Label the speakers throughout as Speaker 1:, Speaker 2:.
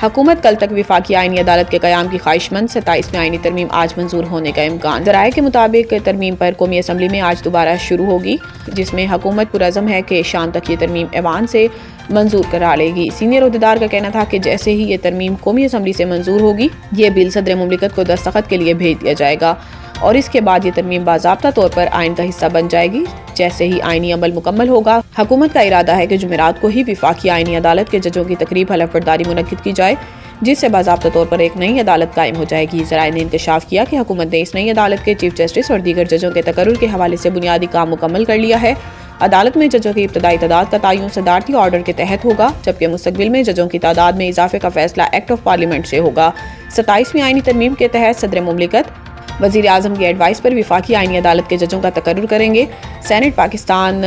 Speaker 1: حکومت کل تک وفاقی آئینی عدالت کے قیام کی خواہش مند، 27ویں آئینی ترمیم آج منظور ہونے کا امکان۔ ذرائع کے مطابق ترمیم پر قومی اسمبلی میں آج دوبارہ شروع ہوگی، جس میں حکومت پرعزم ہے کہ شام تک یہ ترمیم ایوان سے منظور کرا لے گی۔ سینئر عہدیدار کا کہنا تھا کہ جیسے ہی یہ ترمیم قومی اسمبلی سے منظور ہوگی، یہ بل صدر مملکت کو دستخط کے لیے بھیج دیا جائے گا اور اس کے بعد یہ ترمیم باضابطہ طور پر آئین کا حصہ بن جائے گی۔ جیسے ہی آئینی عمل مکمل ہوگا، حکومت کا ارادہ ہے کہ جمعرات کو ہی وفاقی آئینی عدالت کے ججوں کی تقریب حلف برداری منعقد کی جائے، جس سے باضابطہ طور پر ایک نئی عدالت قائم ہو جائے گی۔ ذرائع نے انکشاف کیا کہ حکومت نے اس نئی عدالت کے چیف جسٹس اور دیگر ججوں کے تقرر کے حوالے سے بنیادی کام مکمل کر لیا ہے۔ عدالت میں ججوں کی ابتدائی تعداد کا تعین صدارتی آرڈر کے تحت ہوگا، جبکہ مستقبل میں ججوں کی تعداد میں اضافے کا فیصلہ ایکٹ آف پارلیمنٹ سے ہوگا۔ 27ویں آئینی ترمیم کے تحت صدر مملکت وزیر اعظم کی ایڈوائس پر وفاقی آئینی عدالت کے ججوں کا تقرر کریں گے۔ سینٹ پاکستان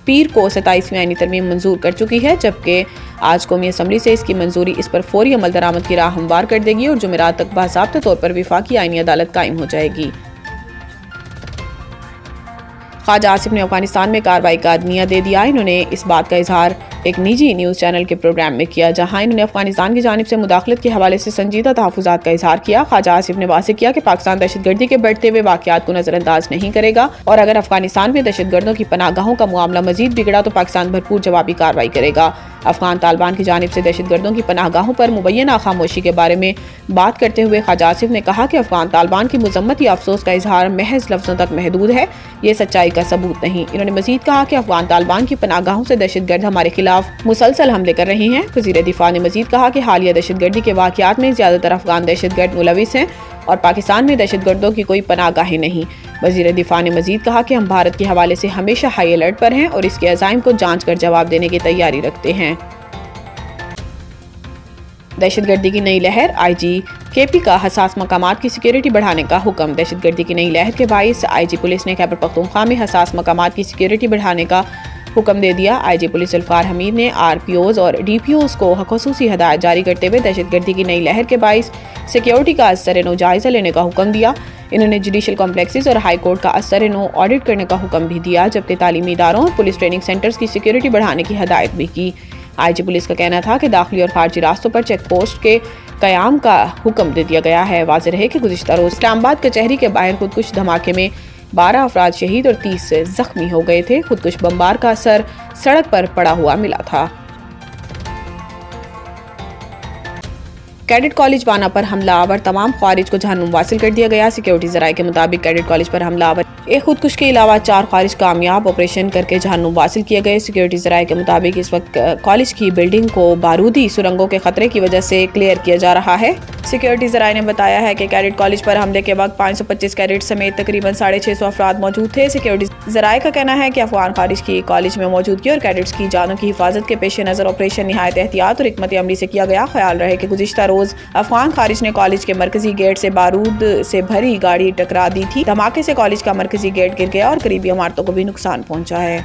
Speaker 1: پیر کو 27ویں آئینی ترمیم منظور کر چکی ہے، جبکہ آج قومی اسمبلی سے اس کی منظوری اس پر فوری عمل درآمد کی راہ ہموار کر دے گی اور جمعرات تک باضابطہ طور پر وفاقی آئینی عدالت قائم ہو جائے گی۔ خواجہ آصف نے افغانستان میں کارروائی کا عدمیہ دے دیا۔ انہوں نے اس بات کا اظہار ایک نجی نیوز چینل کے پروگرام میں کیا، جہاں انہوں نے افغانستان کی جانب سے مداخلت کے حوالے سے سنجیدہ تحفظات کا اظہار کیا۔ خواجہ آصف نے واضح کیا کہ پاکستان دہشت گردی کے بڑھتے ہوئے واقعات کو نظر انداز نہیں کرے گا اور اگر افغانستان میں دہشت گردوں کی پناہ گاہوں کا معاملہ مزید بگڑا تو پاکستان بھرپور جوابی کارروائی کرے گا۔ افغان طالبان کی جانب سے دہشت گردوں کی پناہ گاہوں پر مبینہ خاموشی کے بارے میں بات کرتے ہوئے خواجہ آصف نے کہا کہ افغان طالبان کی مذمت یا افسوس کا اظہار محض لفظوں تک محدود ہے، یہ سچائی کا ثبوت نہیں۔ انہوں نے مزید کہا کہ افغان طالبان کی پناہ گاہوں سے دہشت گرد ہمارے خلاف مسلسل حملے کر رہے ہیں۔ وزیر دفاع نے مزید کہا کہ حالیہ دہشت گردی کے واقعات میں زیادہ تر افغان دہشت گرد ملوث ہیں اور پاکستان میں دہشت گردوں کی کوئی پناہ گاہیں نہیں۔ وزیر دفاع نے مزید کہا کہ ہم بھارت کے حوالے سے ہمیشہ ہائی الرٹ پر ہیں اور اس کے عزائم کو جانچ کر جواب دینے کی تیاری رکھتے ہیں۔ دہشت گردی کی نئی لہر، آئی جی کے پی کا حساس مقامات کی سیکیورٹی بڑھانے کا حکم۔ دہشت گردی کی نئی لہر کے باعث آئی جی پولیس نے خیبر پختونخوا میں حساس مقامات کی سیکیورٹی بڑھانے کا حکم دے دیا۔ آئی جی پولیس ذوالفقار حمید نے آر پی اوز اور ڈی پی اوز کو خصوصی ہدایت جاری کرتے ہوئے دہشت گردی کی نئی لہر کے باعث سیکیورٹی کا ازسرنو جائزہ لینے کا حکم دیا۔ انہوں نے جوڈیشل کمپلیکسز اور ہائی کورٹ کا ازسرنو آڈٹ کرنے کا حکم بھی دیا، جبکہ تعلیمی اداروں اور پولیس ٹریننگ سینٹرز کی سیکیورٹی بڑھانے کی ہدایت بھی کی۔ آئی جی پولیس کا کہنا تھا کہ داخلی اور خارجی راستوں پر چیک پوسٹ کے قیام کا حکم دے دیا گیا ہے۔ واضح رہے کہ گزشتہ روز اسلام آباد کچہری کے باہر خودکش دھماکے میں 12 افراد شہید اور 30 زخمی ہو گئے تھے۔ خودکش بمبار کا اثر سڑک پر پڑا ہوا ملا تھا۔ کیڈٹ کالج وانا پر حملہ آور تمام خوارج کو جہنم واصل کر دیا گیا۔ سیکیورٹی ذرائع کے مطابق کیڈٹ کالج پر حملہ آور ایک خودکش کے علاوہ 4 خوارج کامیاب آپریشن کر کے جہنم واصل کیے گئے۔ سیکیورٹی ذرائع کے مطابق اس وقت کالج کی بلڈنگ کو بارودی سرنگوں کے خطرے کی وجہ سے کلیئر کیا جا رہا ہے۔ سیکیورٹی ذرائع نے بتایا ہے کہ کیڈٹ کالج پر حملے کے وقت 525 کیڈٹ سمیت تقریباً 650 افراد موجود تھے۔ سیکیورٹی ذرائع کا کہنا ہے کہ افغان خارج کی کالج میں موجودگی اور کیڈٹس کی جانوں کی حفاظت کے پیش نظر آپریشن نہایت احتیاط اور حکمت عملی سے کیا گیا۔ خیال رہے کہ گزشتہ روز افغان خارج نے کالج کے مرکزی گیٹ سے بارود سے بھری گاڑی ٹکرا دی تھی۔ دھماکے سے کالج کا مرکزی گیٹ گر گیا اور قریبی عمارتوں کو بھی نقصان پہنچا ہے۔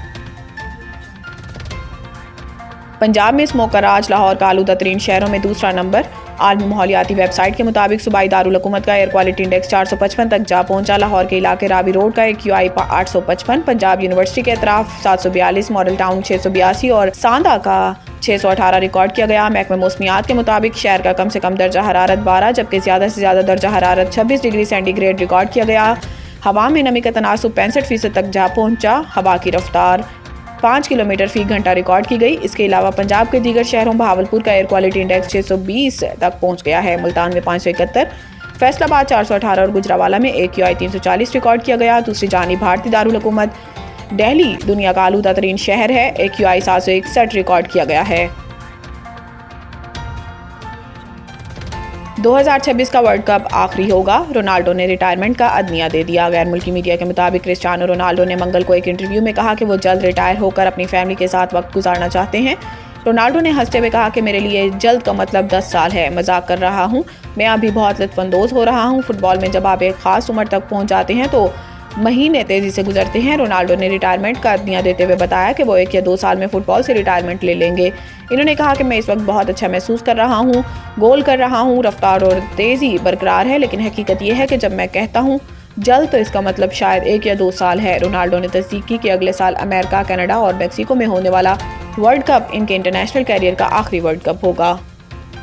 Speaker 1: پنجاب میں اسموکر راج لاہور کا آلودہ ترین شہروں میں دوسرا نمبر۔ عالمی ماحولیاتی ویب سائٹ کے مطابق صوبائی دارالحکومت کا ایئر کوالٹی انڈیکس 455 تک جا پہنچا۔ لاہور کے علاقے راوی روڈ کا AQI 855، پنجاب یونیورسٹی کے اطراف 742، ماڈل ٹاؤن 682 اور ساندا کا 618 ریکارڈ کیا گیا۔ محکمہ موسمیات کے مطابق شہر کا کم سے کم درجہ حرارت 12 جبکہ زیادہ سے زیادہ درجہ حرارت 26 ڈگری سینٹی گریڈ ریکارڈ کیا گیا۔ ہوا میں نمی کا تناسب 65% تک جا پہنچا۔ ہوا کی رفتار 5 کلومیٹر فی گھنٹہ ریکارڈ کی گئی۔ اس کے علاوہ پنجاب کے دیگر شہروں بہاولپور کا ایئر کوالٹی انڈیکس 620 تک پہنچ گیا ہے۔ ملتان میں 571، فیصل آباد 418 اور گجرانوالہ میں AQI 340 ریکارڈ کیا گیا۔ دوسری جانب بھارتی دارالحکومت دہلی دنیا کا آلودہ ترین شہر ہے۔ AQI 761 ریکارڈ کیا گیا ہے۔ 2026 کا ورلڈ کپ آخری ہوگا، رونالڈو نے ریٹائرمنٹ کا عدمیہ دے دیا۔ غیر ملکی میڈیا کے مطابق کرسٹیانو رونالڈو نے منگل کو ایک انٹرویو میں کہا کہ وہ جلد ریٹائر ہو کر اپنی فیملی کے ساتھ وقت گزارنا چاہتے ہیں۔ رونالڈو نے ہنستے ہوئے کہا کہ میرے لیے جلد کا مطلب 10 سال ہے، مذاق کر رہا ہوں، میں ابھی بہت لطف اندوز ہو رہا ہوں۔ فٹ بال میں جب آپ ایک خاص عمر تک پہنچ جاتے ہیں تو مہینے تیزی سے گزرتے ہیں۔ رونالڈو نے ریٹائرمنٹ کا عدمیہ دیتے ہوئے بتایا کہ وہ 1 یا 2 سال میں فٹ بال سے ریٹائرمنٹ لے لیں گے۔ انہوں نے کہا کہ میں اس وقت بہت اچھا محسوس کر رہا ہوں، گول کر رہا ہوں، رفتار اور تیزی برقرار ہے، لیکن حقیقت یہ ہے کہ جب میں کہتا ہوں جلد تو اس کا مطلب شاید 1 یا 2 سال ہے۔ رونالڈو نے تصدیق کی کہ اگلے سال امریکہ، کینیڈا اور میکسیکو میں ہونے والا ورلڈ کپ ان کے انٹرنیشنل کیریئر کا آخری ورلڈ کپ ہوگا۔